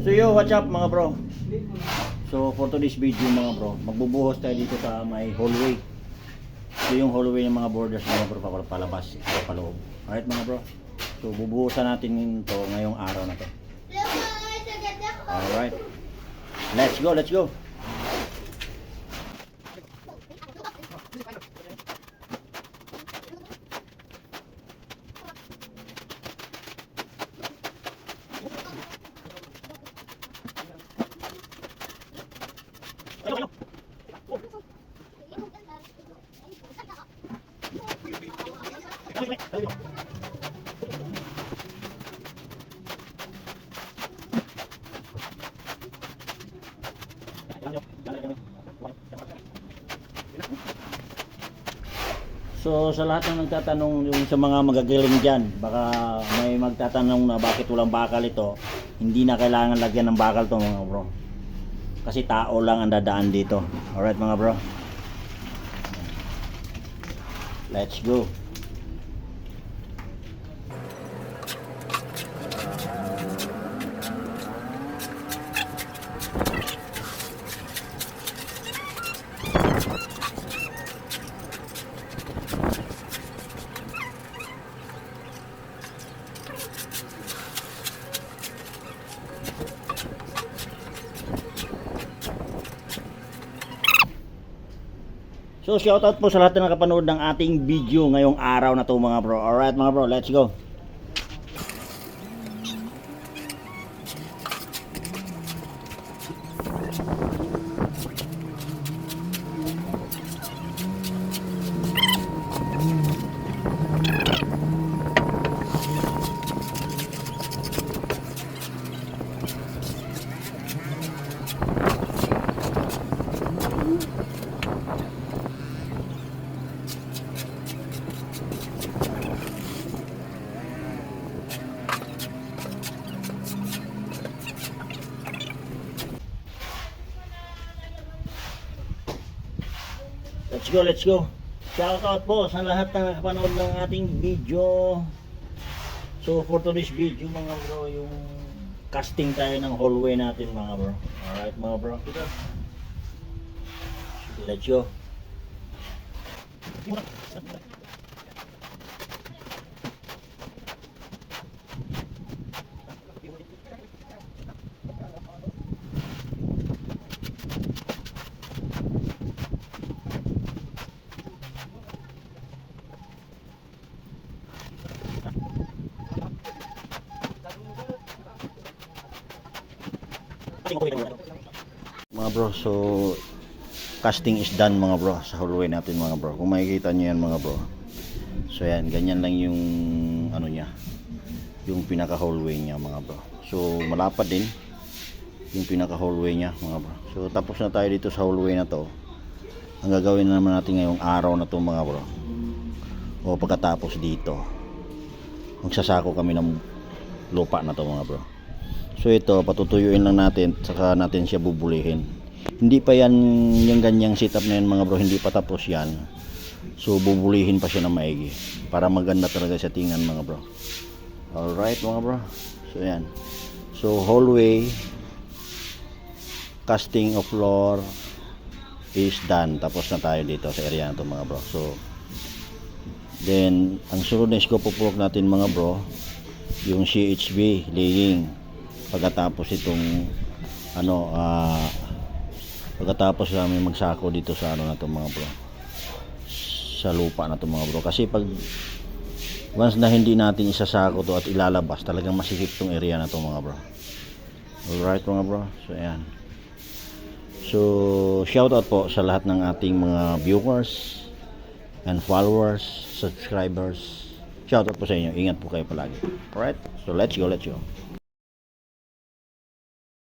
So yo, what's up mga bro? So for today's video mga bro, magbubuhos tayo dito sa may hallway. So yung hallway ng mga borders mga bro, palabas, paloob. Alright mga bro, so bubuhusan natin ito ngayong araw na to. Alright, let's go, let's go. So sa lahat ng nagtatanong yung sa mga magagaling dyan, baka may magtatanong na bakit walang bakal ito. Hindi na kailangan lagyan ng bakal to mga bro, kasi tao lang ang dadaan dito. Alright mga bro, let's go. So shoutout po sa lahat na nakapanood ng ating video ngayong araw na to mga bro. Alright mga bro, let's go. Let's go, let's go. Shoutout po sa lahat na nakapanood ng ating video. So for today's video mga bro, yung casting tayo ng hallway natin mga bro. Alright mga bro, let's go. Mga bro, so casting is done mga bro sa hallway natin mga bro. Kung makikita nyo yan mga bro, so yan, ganyan lang yung ano nya, yung pinaka hallway nya mga bro. So malapad din yung pinaka hallway nya mga bro. So tapos na tayo dito sa hallway na to. Ang gagawin na naman natin ngayong araw na to mga bro, o pagkatapos dito, magsasako kami ng lupa na to mga bro. So ito, patutuyuin lang natin, saka natin siya bubulihin. Hindi pa yan, yung ganyang setup na yan mga bro, hindi pa tapos yan. So bubulihin pa siya ng maigi para maganda talaga sa tingnan mga bro. Alright mga bro, so yan. So hallway, casting of floor is done. Tapos na tayo dito sa area na to mga bro. So then, ang sunod na scope of work natin mga bro, yung CHB laying. Pagkatapos itong ano, pagkatapos namin magsako dito sa ano na to mga bro, sa lupa na to mga bro, kasi pag once na hindi natin isasako to at ilalabas, talagang masikip tong area na to mga bro. Alright mga bro, so ayan. So shoutout po sa lahat ng ating mga viewers and followers, subscribers. Shoutout po sa inyo, ingat po kayo palagi. Alright, so let's go, let's go.